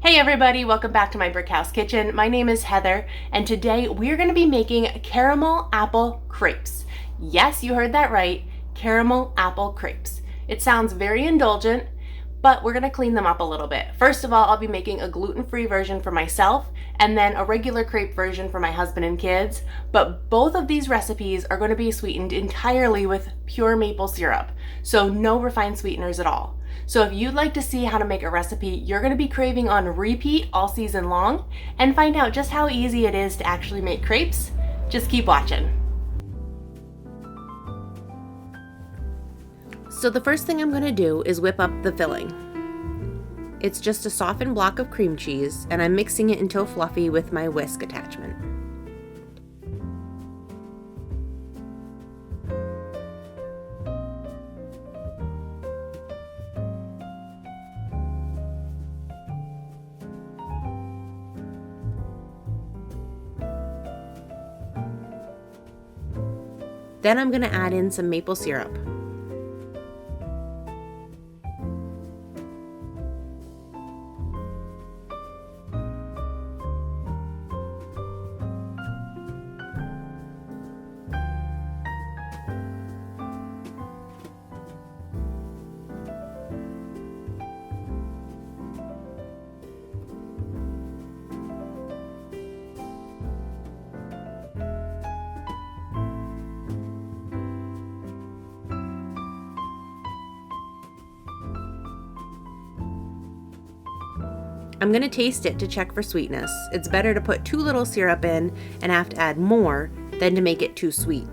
Hey everybody, welcome back to my brick house kitchen. My name is Heather, and today we're going to be making caramel apple crepes. Yes, you heard that right, caramel apple crepes. It sounds very indulgent, but we're going to clean them up a little bit. First of all, I'll be making a gluten-free version for myself and then a regular crepe version for my husband and kids. But both of these recipes are going to be sweetened entirely with pure maple syrup, so no refined sweeteners at all. So if you'd like to see how to make a recipe you're going to be craving on repeat all season long and find out just how easy it is to actually make crepes, just keep watching. So the first thing I'm going to do is whip up the filling. It's just a softened block of cream cheese, and I'm mixing it until fluffy with my whisk attachment. Then I'm going to add in some maple syrup. I'm going to taste it to check for sweetness. It's better to put too little syrup in and have to add more than to make it too sweet.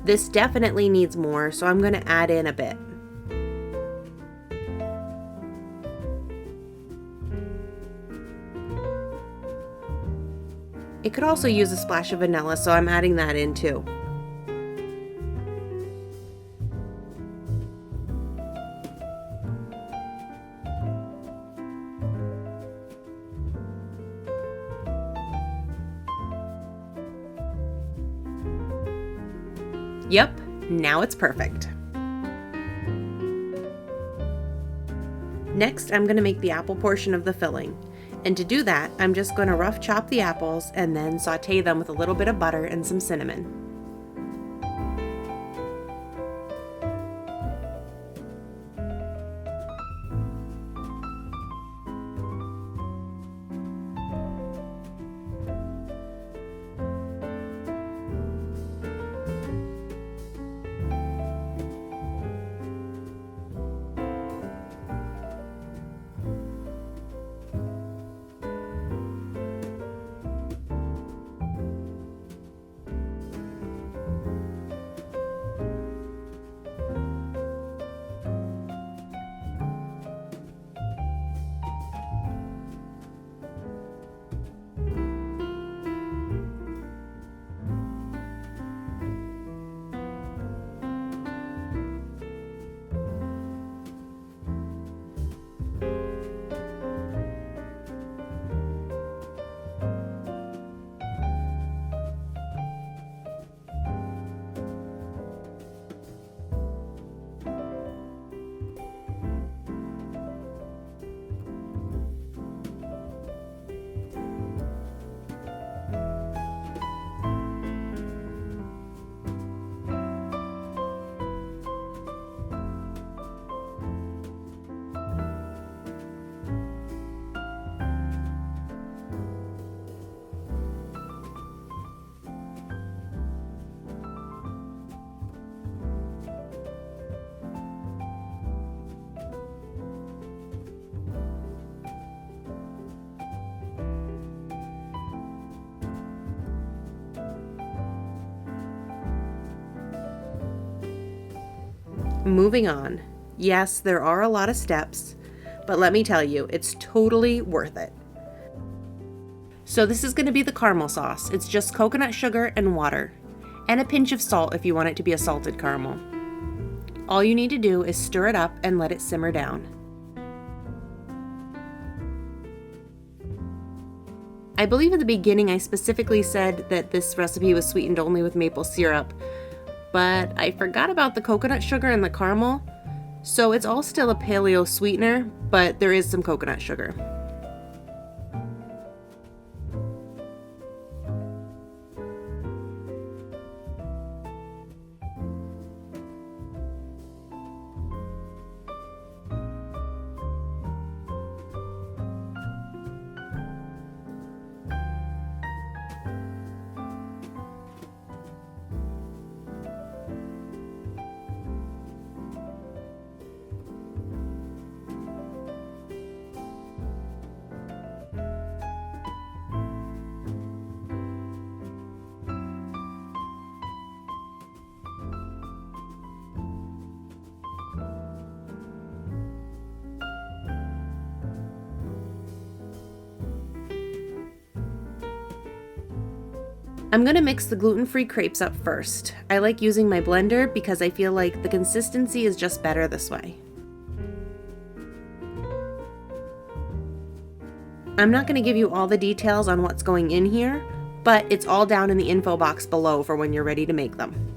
This definitely needs more, so I'm going to add in a bit. It could also use a splash of vanilla, so I'm adding that in too. Yep, now it's perfect. Next, I'm going to make the apple portion of the filling. And to do that, I'm just going to rough chop the apples and then saute them with a little bit of butter and some cinnamon. Moving on. Yes, there are a lot of steps, but let me tell you, it's totally worth it. So this is going to be the caramel sauce. It's just coconut sugar and water, and a pinch of salt if you want it to be a salted caramel. All you need to do is stir it up and let it simmer down. I believe at the beginning I specifically said that this recipe was sweetened only with maple syrup, but I forgot about the coconut sugar and the caramel, So it's all still a paleo sweetener, but there is some coconut sugar. I'm gonna mix the gluten-free crepes up first. I like using my blender because I feel like the consistency is just better this way. I'm not gonna give you all the details on what's going in here, but it's all down in the info box below for when you're ready to make them.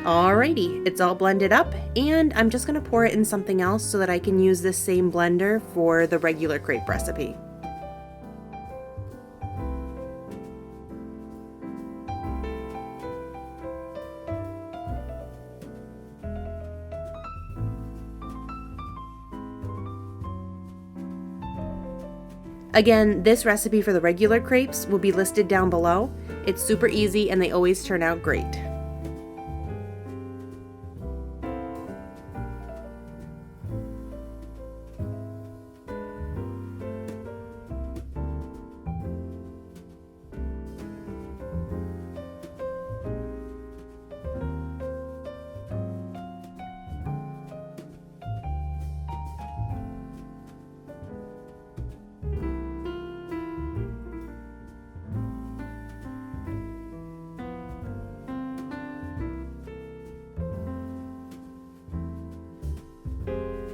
Alrighty, it's all blended up, and I'm just gonna pour it in something else so that I can use this same blender for the regular crepe recipe. Again, this recipe for the regular crepes will be listed down below. It's super easy and they always turn out great.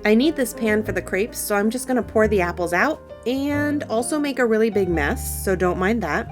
I need this pan for the crepes, so I'm just gonna pour the apples out and also make a really big mess, so don't mind that.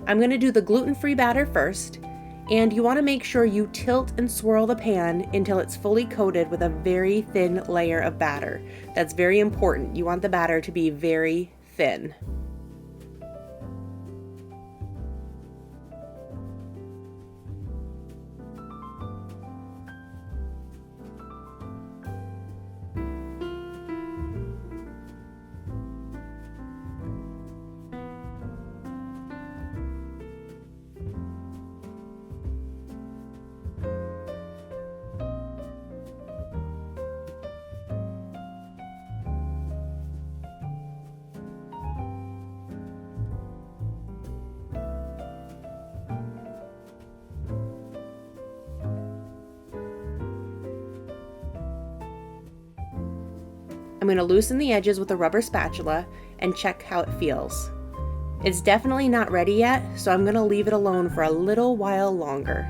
I'm going to do the gluten-free batter first, and you want to make sure you tilt and swirl the pan until it's fully coated with a very thin layer of batter. That's very important. You want the batter to be very thin. I'm going to loosen the edges with a rubber spatula and check how it feels. It's definitely not ready yet, so I'm going to leave it alone for a little while longer.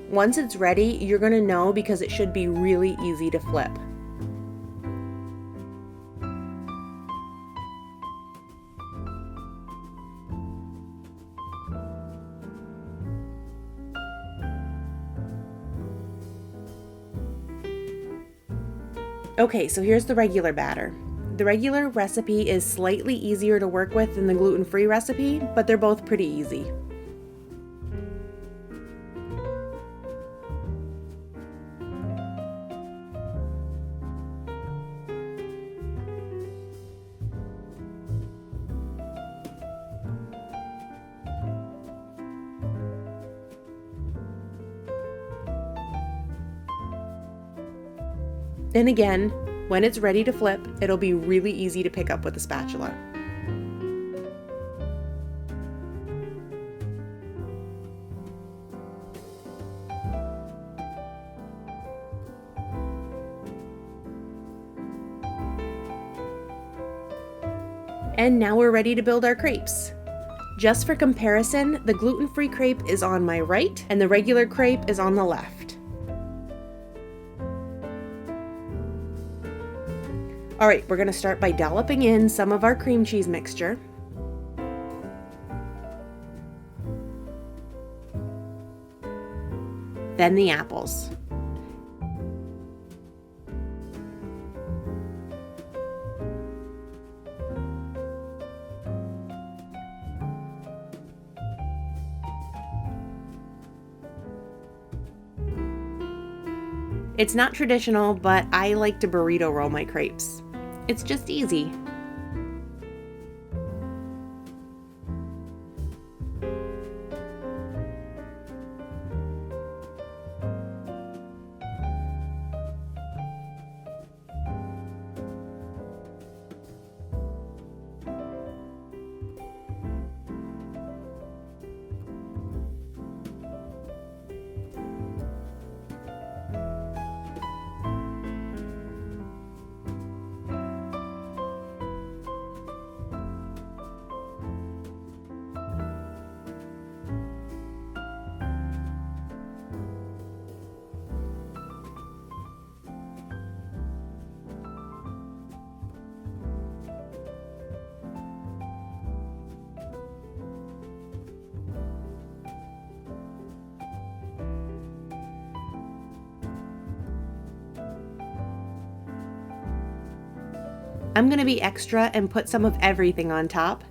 Once it's ready, you're going to know because it should be really easy to flip. Okay, so here's the regular batter. The regular recipe is slightly easier to work with than the gluten-free recipe, but they're both pretty easy. Then again, when it's ready to flip, it'll be really easy to pick up with a spatula. And now we're ready to build our crepes. Just for comparison, the gluten-free crepe is on my right and the regular crepe is on the left. All right, we're gonna start by dolloping in some of our cream cheese mixture. Then the apples. It's not traditional, but I like to burrito roll my crepes. It's just easy. I'm gonna be extra and put some of everything on top.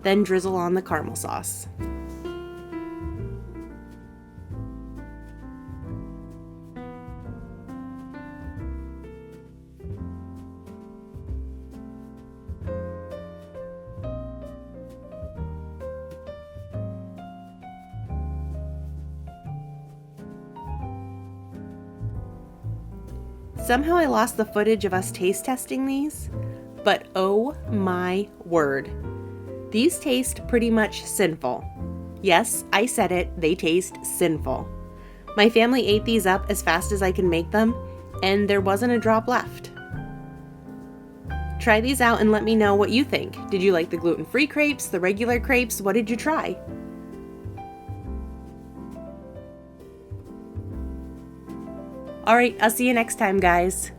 Then drizzle on the caramel sauce. Somehow I lost the footage of us taste testing these, but oh my word. These taste pretty much sinful. Yes, I said it, they taste sinful. My family ate these up as fast as I can make them, and there wasn't a drop left. Try these out and let me know what you think. Did you like the gluten-free crepes, the regular crepes? What did you try? All right, I'll see you next time, guys.